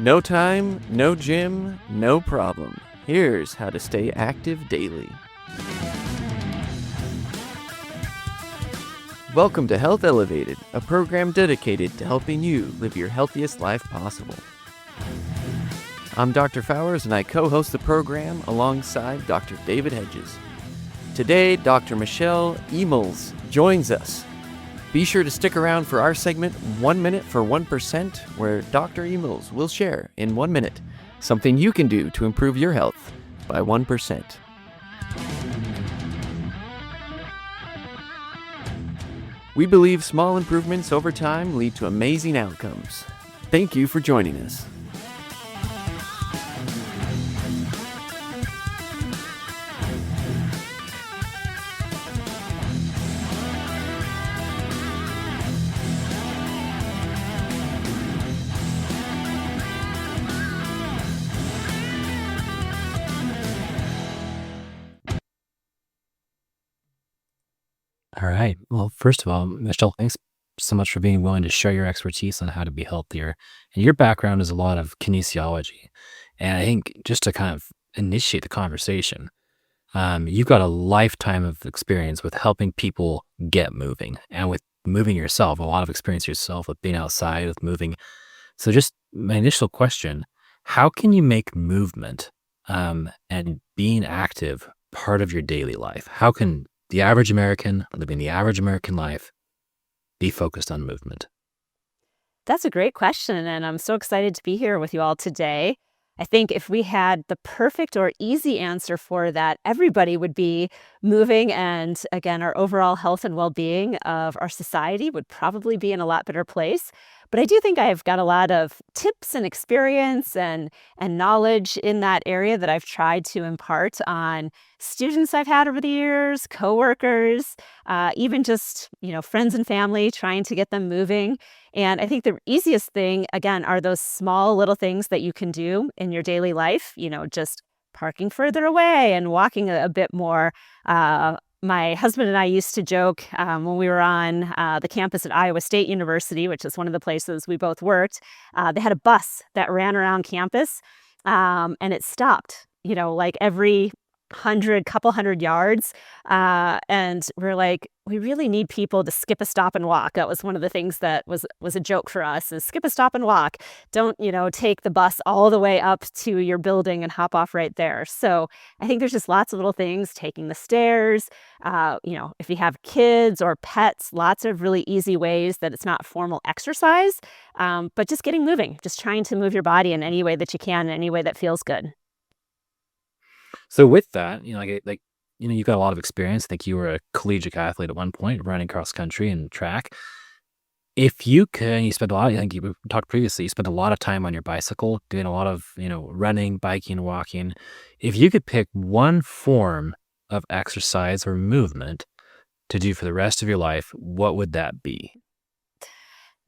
No time, no gym, no problem. Here's how to stay active daily. Welcome to Health Elevated, a program dedicated to helping you live your healthiest life possible. I'm Dr. Fowers and I co-host the program alongside Dr. David Hedges. Today, Dr. Michelle Emels joins us. Be sure to stick around for our segment 1 Minute for 1%, where Dr. Emels will share in 1 minute something you can do to improve your health by 1%. We believe small improvements over time lead to amazing outcomes. Thank you for joining us. All right. Well, first of all, Michelle, thanks so much for being willing to share your expertise on how to be healthier. And your background is a lot of kinesiology. And I think just to kind of initiate the conversation, you've got a lifetime of experience with helping people get moving and with moving yourself, a lot of experience yourself with being outside, with moving. So just my initial question, how can you make movement and being active part of your daily life? How can the average American living the average American life be focused on movement? That's a great question, and I'm so excited to be here with you all today. I think if we had the perfect or easy answer for that, everybody would be moving, and again, our overall health and well-being of our society would probably be in a lot better place. But I do think I've got a lot of tips and experience and knowledge in that area that I've tried to impart on students I've had over the years, coworkers, even just friends and family, trying to get them moving. And I think the easiest thing, again, are those small little things that you can do in your daily life, just parking further away and walking a bit more. My husband and I used to joke when we were on the campus at Iowa State University, which is one of the places we both worked. They had a bus that ran around campus and it stopped, like every couple hundred yards. And we're like, we really need people to skip a stop and walk. That was one of the things that was a joke for us, is skip a stop and walk. Don't, take the bus all the way up to your building and hop off right there. So I think there's just lots of little things, taking the stairs, if you have kids or pets, lots of really easy ways that it's not formal exercise, but just getting moving, just trying to move your body in any way that you can, in any way that feels good. So with that, you've got a lot of experience. I think you were a collegiate athlete at one point, running cross country and track. If you could, you spent a lot, I think you talked previously, you spent a lot of time on your bicycle, doing a lot of, running, biking, walking. If you could pick one form of exercise or movement to do for the rest of your life, what would that be?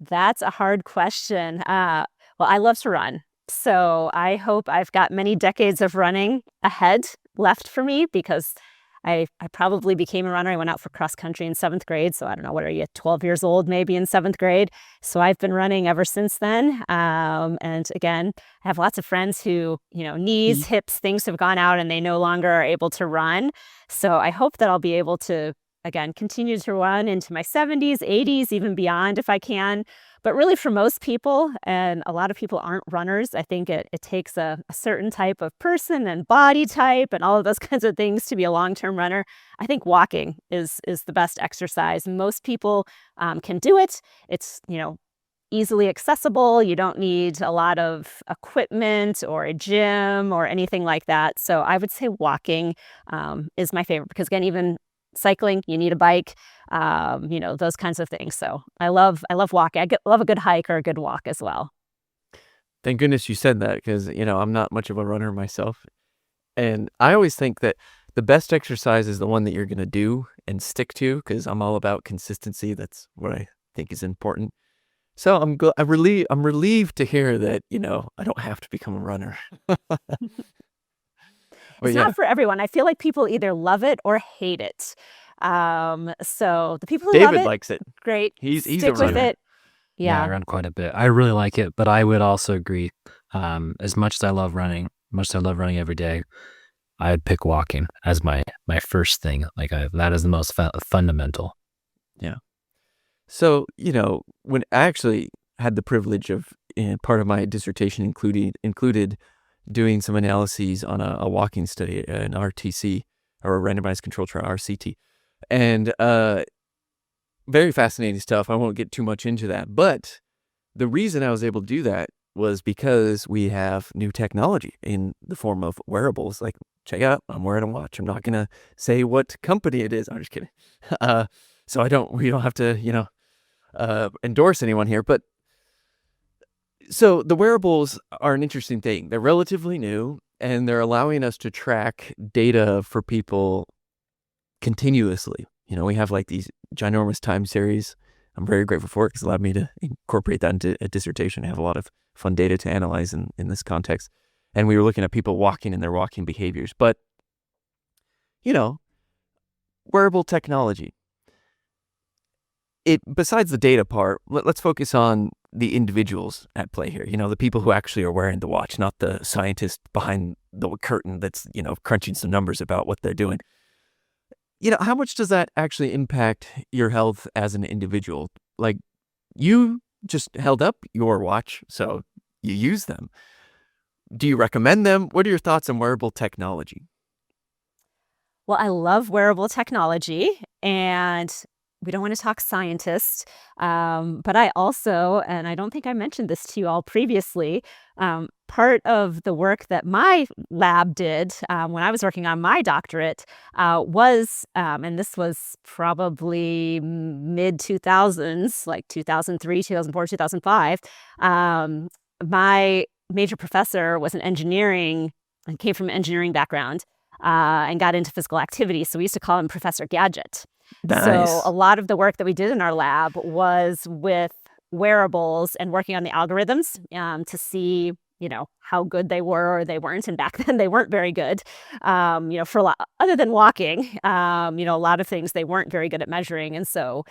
That's a hard question. Well, I love to run. So I hope I've got many decades of running ahead left for me, because I probably became a runner. I went out for cross country in 7th grade. So I don't know, what are you, 12 years old, maybe in 7th grade. So I've been running ever since then. And again, I have lots of friends who, knees, hips, things have gone out and they no longer are able to run. So I hope that I'll be able to, again, continue to run into my 70s, 80s, even beyond if I can. But really, for most people, and a lot of people aren't runners, I think it takes a certain type of person and body type and all of those kinds of things to be a long-term runner. I think walking is the best exercise. Most people can do it. It's, easily accessible. You don't need a lot of equipment or a gym or anything like that. So I would say walking is my favorite, because again, even cycling, you need a bike, those kinds of things. So I love walking. Love a good hike or a good walk as well. Thank goodness you said that, because, I'm not much of a runner myself. And I always think that the best exercise is the one that you're going to do and stick to, because I'm all about consistency. That's what I think is important. So I'm relieved to hear that, I don't have to become a runner. It's yeah, not for everyone. I feel like people either love it or hate it. So the people who love David it, likes it. great. He's a Stick with runner. it. Yeah, I Yeah. run quite a bit. I really like it, but I would also agree. As much as I love running, every day, I would pick walking as my first thing. That is the most fundamental. Yeah. So, when I actually had the privilege of, part of my dissertation included doing some analyses on a walking study, an RTC, or a randomized control trial, RCT. And very fascinating stuff. I won't get too much into that. But the reason I was able to do that was because we have new technology in the form of wearables. Like, check out, I'm wearing a watch. I'm not going to say what company it is. I'm just kidding. So we don't have to, endorse anyone here. But so the wearables are an interesting thing. They're relatively new, and they're allowing us to track data for people continuously. We have like these ginormous time series. I'm very grateful for it because it allowed me to incorporate that into a dissertation. I have a lot of fun data to analyze in this context. And we were looking at people walking and their walking behaviors. But, wearable technology. Besides the data part, let's focus on the individuals at play here. The people who actually are wearing the watch, not the scientist behind the curtain that's, crunching some numbers about what they're doing. How much does that actually impact your health as an individual? Like, you just held up your watch, so you use them. Do you recommend them? What are your thoughts on wearable technology? Well, I love wearable technology, and we don't want to talk scientists, but I also, and I don't think I mentioned this to you all previously, part of the work that my lab did when I was working on my doctorate was, and this was probably mid-2000s, like 2003, 2004, 2005, my major professor was an engineering and came from an engineering background and got into physical activity. So we used to call him Professor Gadget. Nice. So a lot of the work that we did in our lab was with wearables and working on the algorithms to see, how good they were or they weren't. And back then they weren't very good, for a lot, other than walking, a lot of things they weren't very good at measuring. And so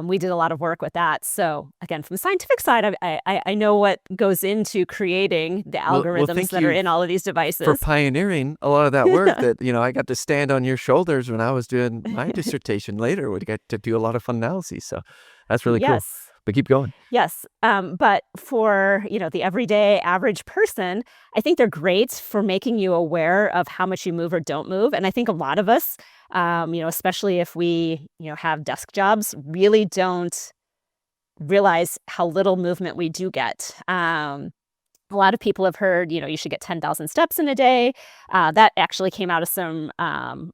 we did a lot of work with that. So again, from the scientific side, I know what goes into creating the algorithms that are in all of these devices. For pioneering a lot of that work that, I got to stand on your shoulders when I was doing my dissertation later. We got to do a lot of fun analyses. So that's really cool. Yes. But keep going. Yes. But for, the everyday average person, I think they're great for making you aware of how much you move or don't move. And I think a lot of us, especially if we, have desk jobs, really don't realize how little movement we do get. A lot of people have heard, you should get 10,000 steps in a day. That actually came out of some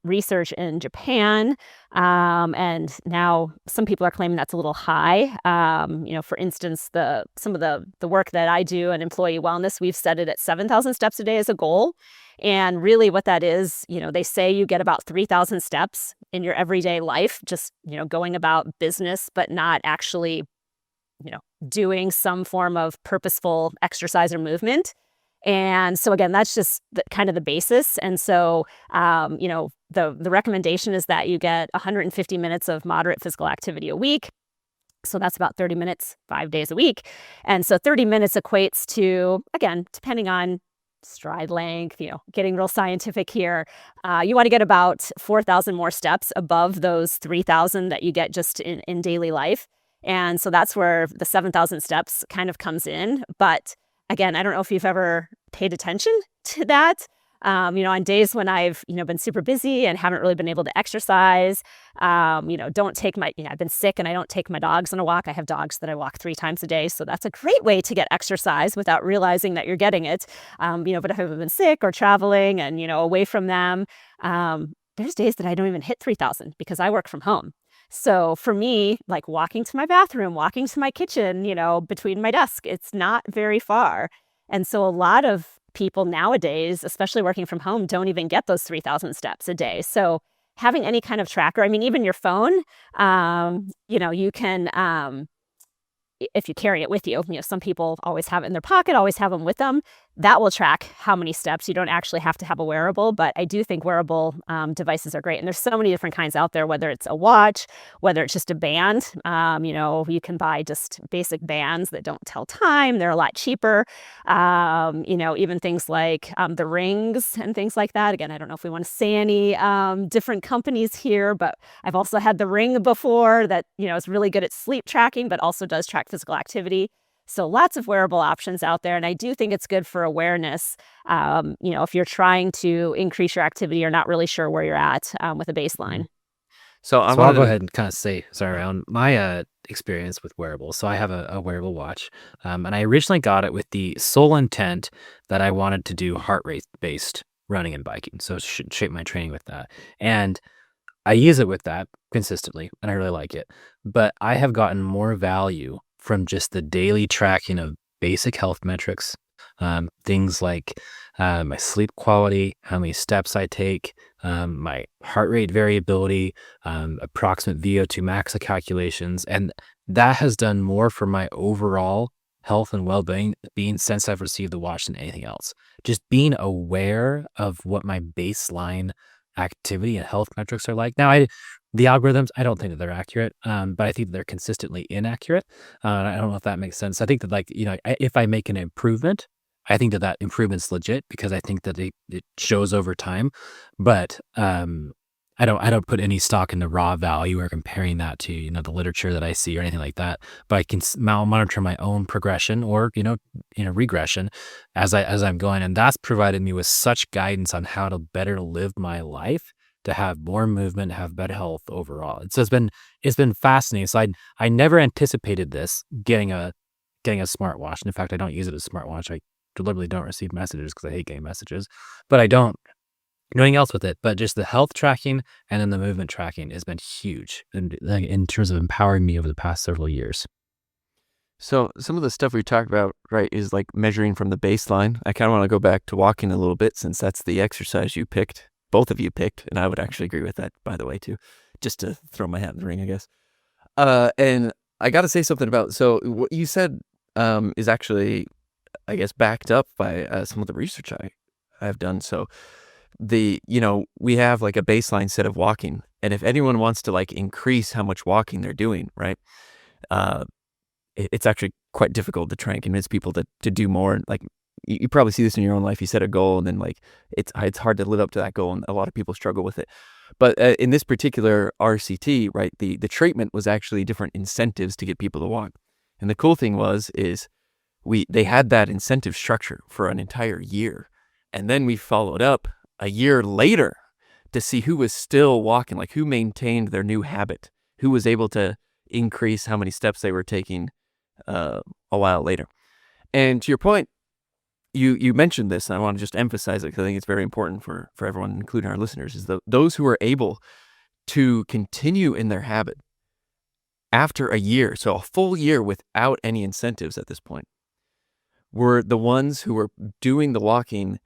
research in Japan. And now some people are claiming that's a little high. For instance, some of the work that I do in employee wellness, we've set it at 7,000 steps a day as a goal. And really what that is, they say you get about 3,000 steps in your everyday life, just, going about business, but not actually doing some form of purposeful exercise or movement. And so again, that's just kind of the basis. And so, the recommendation is that you get 150 minutes of moderate physical activity a week. So that's about 30 minutes, 5 days a week. And so 30 minutes equates to, again, depending on stride length, getting real scientific here, you want to get about 4,000 more steps above those 3,000 that you get just in daily life. And so that's where the 7,000 steps kind of comes in. But again, I don't know if you've ever paid attention to that. On days when I've, been super busy and haven't really been able to exercise, don't take I've been sick and I don't take my dogs on a walk. I have dogs that I walk 3 times a day. So that's a great way to get exercise without realizing that you're getting it. But if I've been sick or traveling and, away from them, there's days that I don't even hit 3,000 because I work from home. So for me, like walking to my bathroom, walking to my kitchen, between my desk, it's not very far. And so a lot of people nowadays, especially working from home, don't even get those 3,000 steps a day. So having any kind of tracker, even your phone, you can, if you carry it with you, some people always have it in their pocket, always have them with them. that will track how many steps. You don't actually have to have a wearable, but I do think wearable devices are great. And there's so many different kinds out there, whether it's a watch, whether it's just a band. You can buy just basic bands that don't tell time. They're a lot cheaper. Even things like the rings and things like that. Again, I don't know if we want to say any different companies here, but I've also had the Ring before that, is really good at sleep tracking, but also does track physical activity. So lots of wearable options out there. And I do think it's good for awareness. If you're trying to increase your activity or not really sure where you're at with a baseline. So I'll go ahead and kind of say, around my experience with wearables. So I have a wearable watch, and I originally got it with the sole intent that I wanted to do heart rate based running and biking. So shape my training with that. And I use it with that consistently, and I really like it. But I have gotten more value from just the daily tracking of basic health metrics, things like my sleep quality, how many steps I take, my heart rate variability, approximate VO2 max calculations. And that has done more for my overall health and well-being since I've received the watch than anything else. Just being aware of what my baseline activity and health metrics are like. Now, the algorithms, I don't think that they're accurate, but I think that they're consistently inaccurate. I don't know if that makes sense. I think that if I make an improvement, I think that improvement's legit because I think that it shows over time. But I don't put any stock in the raw value or comparing that to the literature that I see or anything like that. But I can monitor my own progression or regression as I'm going, and that's provided me with such guidance on how to better live my life, to have more movement, have better health overall. It's been fascinating. So I never anticipated this getting a smartwatch. And in fact, I don't use it as a smartwatch. I deliberately don't receive messages because I hate getting messages. But I don't anything else with it. But just the health tracking and then the movement tracking has been huge in terms of empowering me over the past several years. So some of the stuff we talked about, right, is like measuring from the baseline. I kind of want to go back to walking a little bit since that's the exercise you picked. Both of you picked, and I would actually agree with that, by the way, too, just to throw my hat in the ring, I guess. And I got to say something about, so what you said is actually, I guess, backed up by some of the research I've done. So we have like a baseline set of walking, and if anyone wants to like increase how much walking they're doing, right, it's actually quite difficult to try and convince people to do more. Like you probably see this in your own life. You set a goal and then like it's hard to live up to that goal, and a lot of people struggle with it. But in this particular RCT, right, the treatment was actually different incentives to get people to walk. And the cool thing is they had that incentive structure for an entire year, and then we followed up a year later to see who was still walking, like who maintained their new habit, who was able to increase how many steps they were taking a while later. And to your point, you mentioned this, and I want to just emphasize it because I think it's very important for everyone, including our listeners, is those who are able to continue in their habit after a year, so a full year without any incentives at this point, were the ones who were doing the walking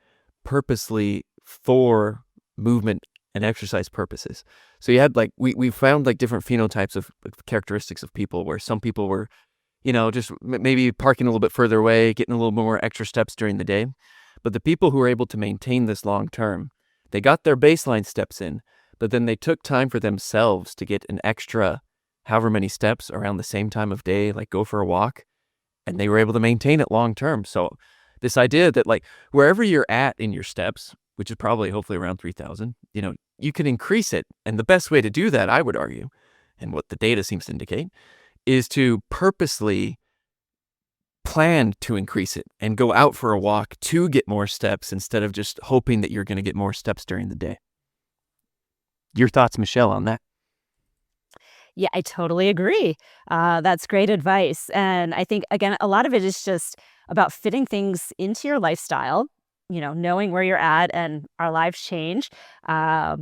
purposely for movement and exercise purposes. So you had like, we found like different phenotypes of characteristics of people, where some people were just maybe parking a little bit further away, getting a little more extra steps during the day. But the people who were able to maintain this long term, they got their baseline steps in, but then they took time for themselves to get an extra however many steps around the same time of day, like go for a walk, and they were able to maintain it long term. So this idea that like wherever you're at in your steps, which is probably hopefully around 3,000, you can increase it. And the best way to do that, I would argue, and what the data seems to indicate, is to purposely plan to increase it and go out for a walk to get more steps instead of just hoping that you're going to get more steps during the day. Your thoughts, Michelle, on that? Yeah, I totally agree. That's great advice. And I think, again, a lot of it is just about fitting things into your lifestyle, knowing where you're at, and our lives change. I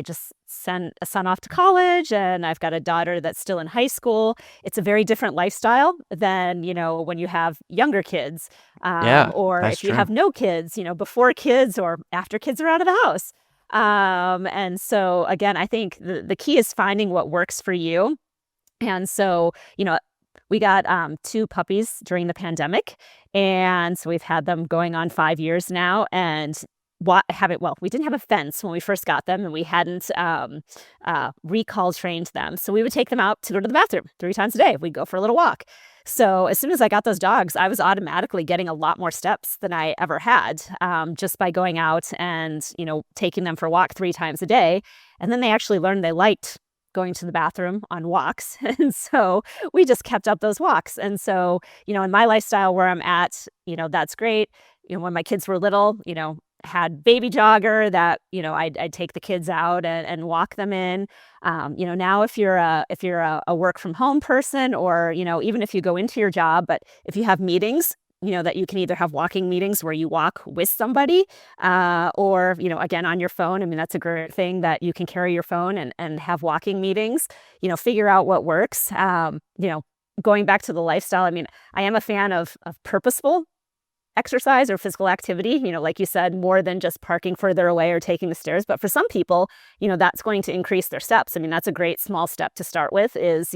just sent a son off to college, and I've got a daughter that's still in high school. It's a very different lifestyle than, when you have younger kids, or if you have no kids, before kids or after kids are out of the house. And so again, I think the key is finding what works for you. And so, we got 2 puppies during the pandemic, and so we've had them going on 5 years now, and we didn't have a fence when we first got them, and we hadn't recall trained them. So we would take them out to go to the bathroom 3 times a day. We'd go for a little walk. So as soon as I got those dogs, I was automatically getting a lot more steps than I ever had, just by going out and, taking them for a walk 3 times a day. And then they actually learned they liked going to the bathroom on walks. And so we just kept up those walks. And so, in my lifestyle where I'm at, that's great. When my kids were little, had baby jogger that, I'd take the kids out and walk them in. Now if you're a work from home person, or, even if you go into your job, but if you have meetings, that you can either have walking meetings where you walk with somebody, or, again, on your phone. I mean, that's a great thing that you can carry your phone and have walking meetings, figure out what works. Going back to the lifestyle, I mean, I am a fan of purposeful exercise or physical activity, like you said, more than just parking further away or taking the stairs. But for some people, that's going to increase their steps. I mean, that's a great small step to start with is,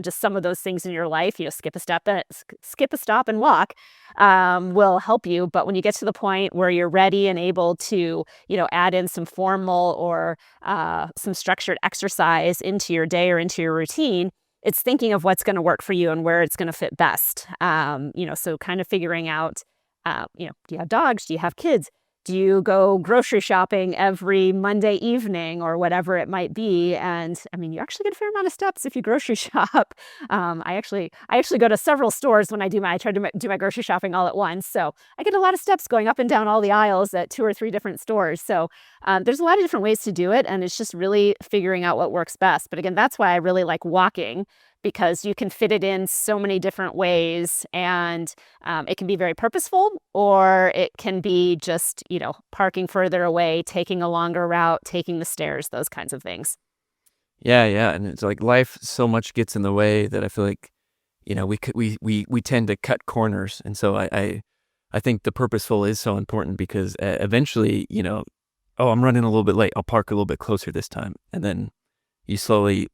just some of those things in your life, skip a stop and walk, will help you. But when you get to the point where you're ready and able to, add in some formal or some structured exercise into your day or into your routine, it's thinking of what's going to work for you and where it's going to fit best. So kind of figuring out, do you have dogs? Do you have kids? Do you go grocery shopping every Monday evening or whatever it might be? And I mean, you actually get a fair amount of steps if you grocery shop. I actually go to several stores when I try to do my grocery shopping all at once. So I get a lot of steps going up and down all the aisles at 2 or 3 different stores. So there's a lot of different ways to do it. And it's just really figuring out what works best. But again, that's why I really like walking, because you can fit it in so many different ways, and it can be very purposeful, or it can be just, parking further away, taking a longer route, taking the stairs, those kinds of things. Yeah, and it's like life so much gets in the way that I feel like, we tend to cut corners, and so I think the purposeful is so important, because eventually, oh, I'm running a little bit late, I'll park a little bit closer this time, and then you slowly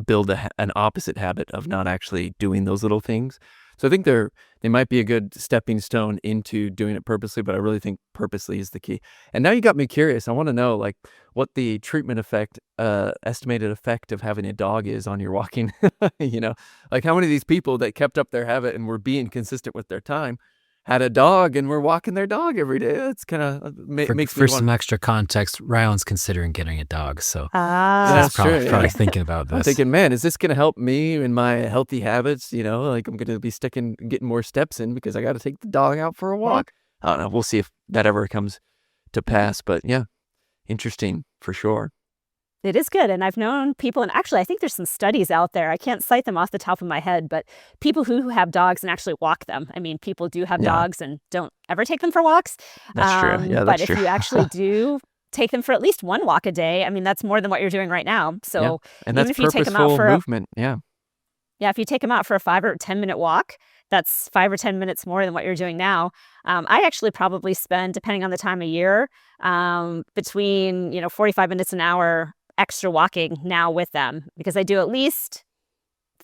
build an opposite habit of not actually doing those little things. So I think they might be a good stepping stone into doing it purposely, but I really think purposely is the key. And now you got me curious. I want to know what the treatment effect, estimated effect of having a dog is on your walking. How many of these people that kept up their habit and were being consistent with their time had a dog and were walking their dog every day. That's kind of makes me for some extra context, Rylan's considering getting a dog, so that's probably thinking about this. I'm thinking, man, is this going to help me in my healthy habits? I'm going to be getting more steps in because I got to take the dog out for a walk. I don't know. We'll see if that ever comes to pass. But yeah, interesting for sure. It is good. And I've known people, and actually I think there's some studies out there. I can't cite them off the top of my head, but people who have dogs and actually walk them. I mean, people do have dogs and don't ever take them for walks. That's true. Yeah, but that's true. if you actually do take them for at least one walk a day, I mean, that's more than what you're doing right now. So and that's even if you take them out for movement. Yeah, if you take them out for a 5 or 10 minute walk, that's 5 or 10 minutes more than what you're doing now. I actually probably spend, depending on the time of year, between 45 minutes an hour extra walking now with them, because I do at least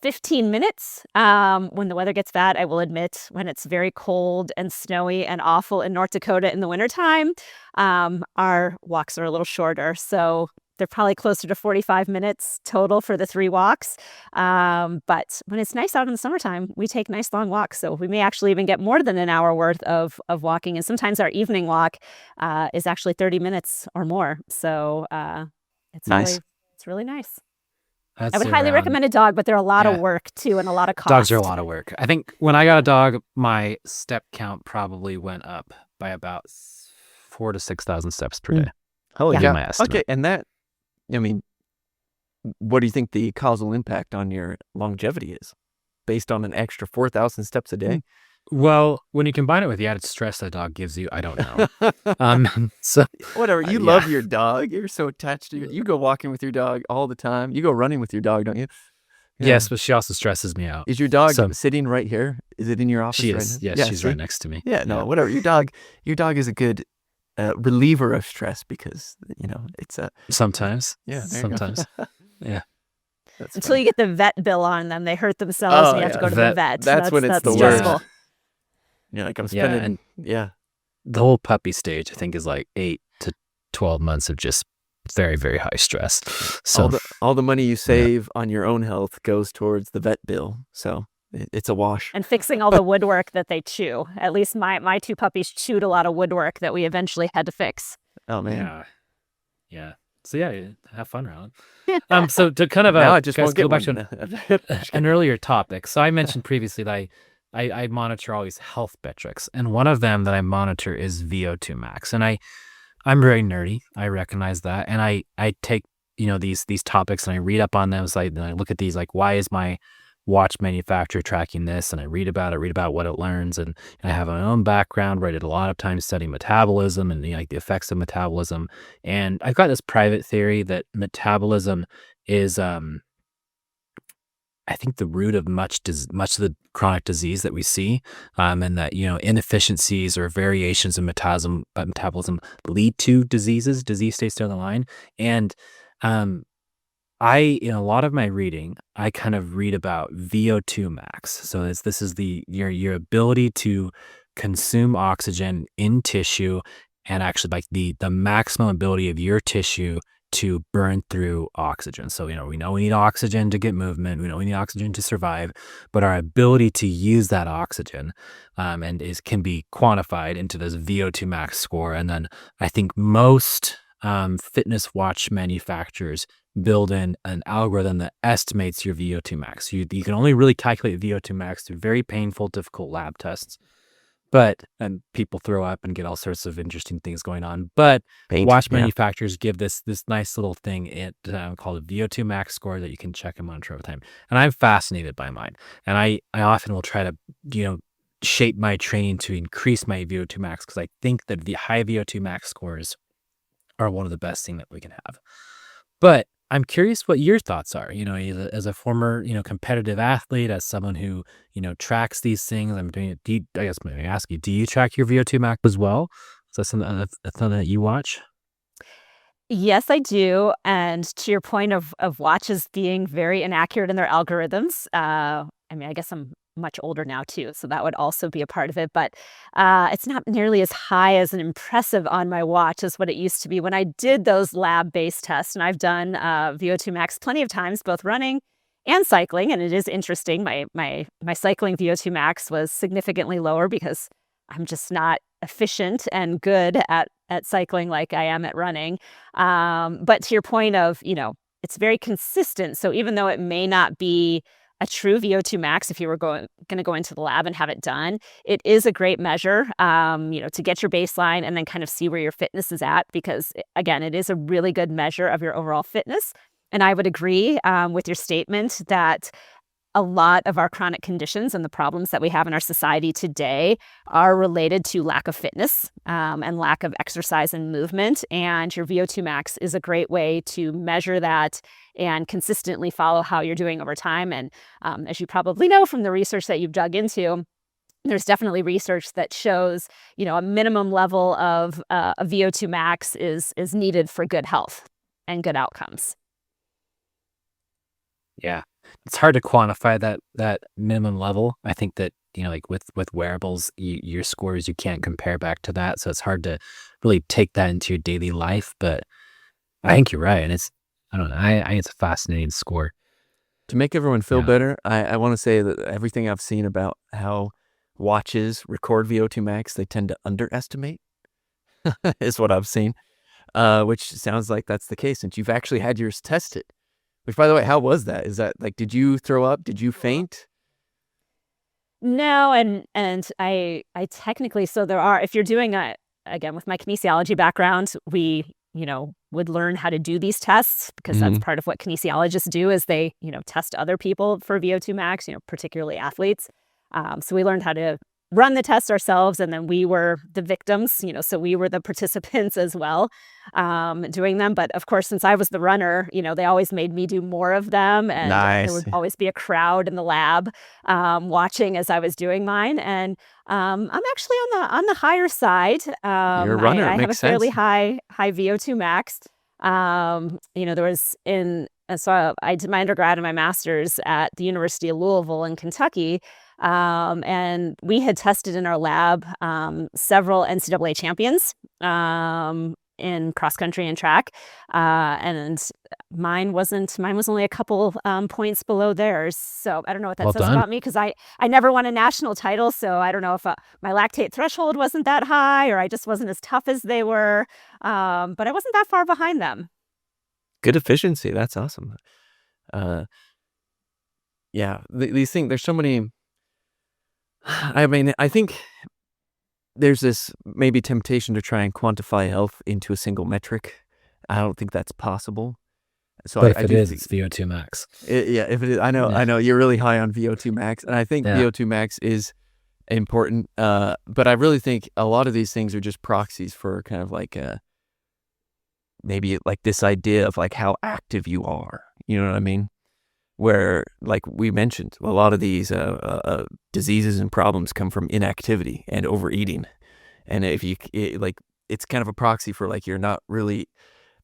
15 minutes when the weather gets bad. I will admit, when it's very cold and snowy and awful in North Dakota in the wintertime, our walks are a little shorter. So they're probably closer to 45 minutes total for the 3 walks. But when it's nice out in the summertime, we take nice long walks. So we may actually even get more than an hour worth of walking. And sometimes our evening walk is actually 30 minutes or more. So it's nice. It's really nice. I would highly recommend a dog, but they're a lot of work too, and a lot of cost. Dogs are a lot of work. I think when I got a dog, my step count probably went up by about 4,000 to 6,000 steps per day. Holy cow. My estimate. Okay, and that, what do you think the causal impact on your longevity is based on an extra 4,000 steps a day? Well, when you combine it with the added stress that dog gives you, I don't know. So whatever. You love your dog. You're so attached to you go walking with your dog all the time. You go running with your dog, don't you? Yeah. Yes, but she also stresses me out. Is your dog sitting right here? Is it in your office? She is. Yes, she's right next to me. Yeah, no, whatever. Your dog is a good reliever of stress, because it's a sometimes. Yeah, sometimes. Yeah. That's Until you funny. get the vet bill on them, they hurt themselves and Oh you have to yeah, go to the Vet, vet. that's when it's That's the yeah, stressful. worst. You're like, I'm yeah, spending. and Yeah. the whole puppy stage, I think, is like 8 to 12 months of just very, very high stress. So All the money you yeah, save on your own health goes towards the vet bill. So it's a wash. And fixing all the woodwork that they chew. At least my two puppies chewed a lot of woodwork that we eventually had to fix. Oh man. yeah, yeah. So yeah, have fun, Rylan. So to kind of Now I just guys, won't go get back one. to Just kidding. an earlier topic. So I mentioned previously that I monitor all these health metrics, and one of them that I monitor is VO2 max. And I'm very nerdy. I recognize that, and I take these topics and I read up on them. So I look at these like, why is my watch manufacturer tracking this? And I read about what it learns, and I have my own background where I did a lot of time studying metabolism and like the effects of metabolism. And I've got this private theory that metabolism is I think the root of much of the chronic disease that we see, and that inefficiencies or variations in metabolism lead to disease states down the line. And um, I in a lot of my reading, I kind of read about VO2 max. So this is your ability to consume oxygen in tissue, and actually like the maximum ability of your tissue to burn through oxygen. So, we know we need oxygen to get movement. We know we need oxygen to survive, but our ability to use that oxygen can be quantified into this VO2 max score. And then I think most fitness watch manufacturers build in an algorithm that estimates your VO2 max. You can only really calculate VO2 max through very painful, difficult lab tests. And people throw up and get all sorts of interesting things going on. But Paint. watch Yeah. manufacturers give this nice little thing called a VO2 max score that you can check and monitor over time. And I'm fascinated by mine. And I often will try to shape my training to increase my VO2 max, because I think that the high VO2 max scores are one of the best thing that we can have. But I'm curious what your thoughts are, as a former, competitive athlete, as someone who, tracks these things. I'm doing it. I guess maybe ask you, do you track your VO2 max as well? Is that something that you watch? Yes, I do. And to your point of watches being very inaccurate in their algorithms, I mean, I guess I'm much older now too, so that would also be a part of it. But it's not nearly as high as an impressive on my watch as what it used to be when I did those lab-based tests. And I've done VO2 max plenty of times, both running and cycling. And it is interesting. My cycling VO2 max was significantly lower because I'm just not efficient and good at cycling like I am at running. But to your point of, it's very consistent. So even though it may not be a true VO2 max, if you were going to go into the lab and have it done, it is a great measure, to get your baseline and then kind of see where your fitness is at, because again, it is a really good measure of your overall fitness. And I would agree with your statement that a lot of our chronic conditions and the problems that we have in our society today are related to lack of fitness and lack of exercise and movement. And your VO2 max is a great way to measure that and consistently follow how you're doing over time. And as you probably know from the research that you've dug into, there's definitely research that shows, a minimum level of a VO2 max is needed for good health and good outcomes. Yeah. It's hard to quantify that minimum level. I think that, like with wearables, your scores, you can't compare back to that. So it's hard to really take that into your daily life. But I think you're right. And I don't know, I think it's a fascinating score. To make everyone feel Yeah. better, I want to say that everything I've seen about how watches record VO2 max, they tend to underestimate, is what I've seen, which sounds like that's the case since you've actually had yours tested. Which, by the way, how was that? Is that like, did you throw up? Did you faint? No, and I technically, so there are, if you're doing again, with my kinesiology background, we, would learn how to do these tests, because that's part of what kinesiologists do, is they, test other people for VO2 max, particularly athletes. So we learned how to run the tests ourselves, and then we were the victims, so we were the participants as well, doing them. But of course, since I was the runner, they always made me do more of them, and there Nice. would always be a crowd in the lab watching as I was doing mine. And I'm actually on the higher side. You're a runner. I It have a makes fairly sense. high VO2 max. There was in And so I did my undergrad and my master's at the University of Louisville in Kentucky. And we had tested in our lab several NCAA champions in cross country and track. And mine was only a couple points below theirs. So I don't know what that Well says done. about me, because I never won a national title. So I don't know if my lactate threshold wasn't that high, or I just wasn't as tough as they were. But I wasn't that far behind them. Good efficiency. That's awesome. Yeah, these things, there's so many. I mean, I think there's this maybe temptation to try and quantify health into a single metric. I don't think that's possible. So But if I it do is, think, it's VO2 max. yeah, if it is, I know you're really high on VO2 max, and I think Yeah. VO2 max is important. But I really think a lot of these things are just proxies for kind of like maybe like this idea of like how active you are. You know what I mean? Where, like we mentioned, a lot of these diseases and problems come from inactivity and overeating. And if it's kind of a proxy for like you're not really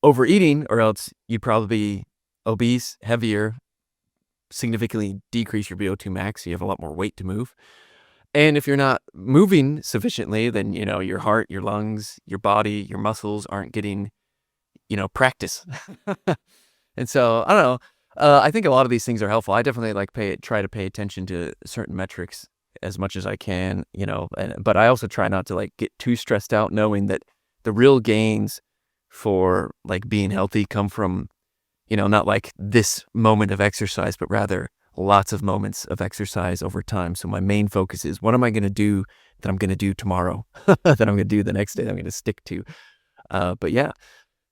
overeating, or else you'd probably be obese, heavier, significantly decrease your VO2 max. So you have a lot more weight to move. And if you're not moving sufficiently, then, your heart, your lungs, your body, your muscles aren't getting, practice. And so, I don't know. I think a lot of these things are helpful. I definitely try to pay attention to certain metrics as much as I can, but I also try not to get too stressed out, knowing that the real gains for being healthy come from, not like this moment of exercise, but rather lots of moments of exercise over time. So my main focus is, what am I going to do that I'm going to do tomorrow, that I'm going to do the next day, that I'm going to stick to. But yeah,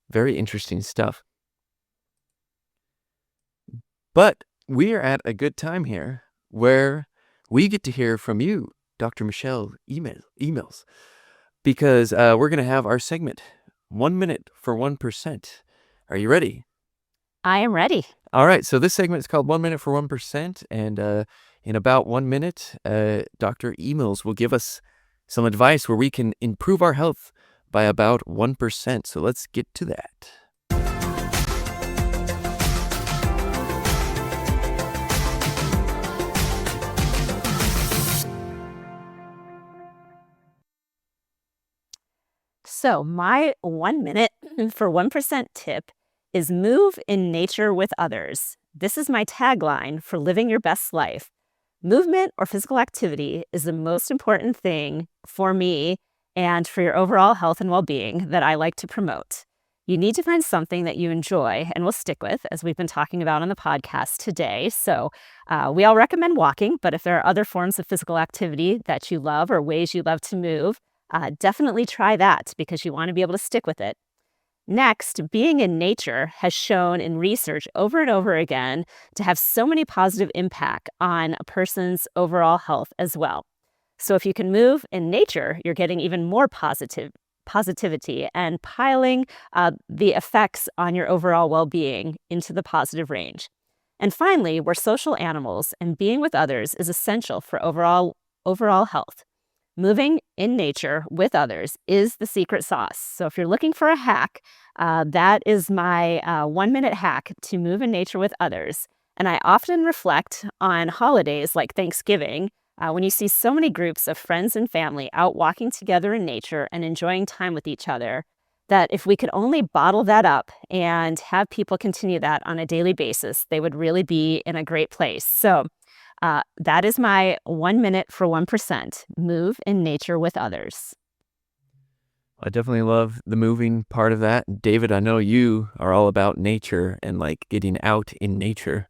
very interesting stuff. But we are at a good time here where we get to hear from you, Dr. Michelle, emails, because we're going to have our segment, 1 minute for 1%. Are you ready? I am ready. All right. So this segment is called 1 minute for 1%. And in about 1 minute, Dr. Emails will give us some advice where we can improve our health by about 1%. So let's get to that. So my 1 minute for 1% tip is move in nature with others. This is my tagline for living your best life. Movement or physical activity is the most important thing for me and for your overall health and well-being that I like to promote. You need to find something that you enjoy and will stick with, as we've been talking about on the podcast today. So we all recommend walking, but if there are other forms of physical activity that you love or ways you love to move, definitely try that, because you want to be able to stick with it. Next, being in nature has shown in research over and over again to have so many positive impact on a person's overall health as well. So if you can move in nature, you're getting even more positivity and piling the effects on your overall well-being into the positive range. And finally, we're social animals, and being with others is essential for overall health. Moving in nature with others is the secret sauce. So if you're looking for a hack, that is my 1 minute hack to move in nature with others. And I often reflect on holidays like Thanksgiving, when you see so many groups of friends and family out walking together in nature and enjoying time with each other, that if we could only bottle that up and have people continue that on a daily basis, they would really be in a great place. So that is my 1 minute for 1%. Move in nature with others. I definitely love the moving part of that. David, I know you are all about nature and getting out in nature.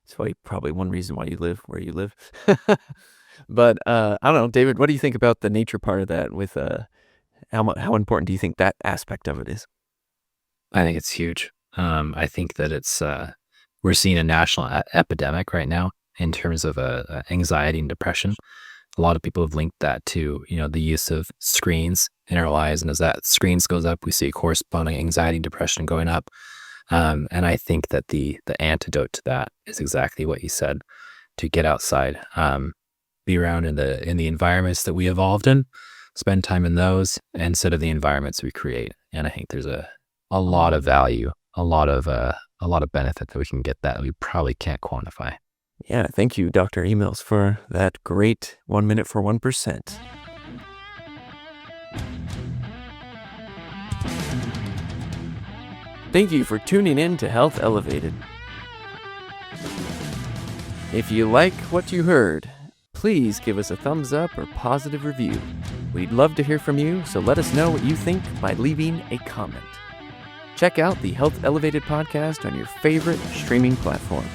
It's probably one reason why you live where you live. But I don't know, David, what do you think about the nature part of that? With how important do you think that aspect of it is? I think it's huge. I think that it's we're seeing a national epidemic right now in terms of anxiety and depression. A lot of people have linked that to, the use of screens in our lives. And as that screens goes up, we see corresponding anxiety and depression going up. And I think that the antidote to that is exactly what you said, to get outside, be around in the environments that we evolved in, spend time in those instead of the environments we create. And I think there's a lot of value, a lot of a lot of benefit that we can get that we probably can't quantify. Yeah, thank you, Dr. Emails, for that great 1 minute for 1%. Thank you for tuning in to Health Elevated. If you like what you heard, please give us a thumbs up or positive review. We'd love to hear from you, so let us know what you think by leaving a comment. Check out the Health Elevated podcast on your favorite streaming platform.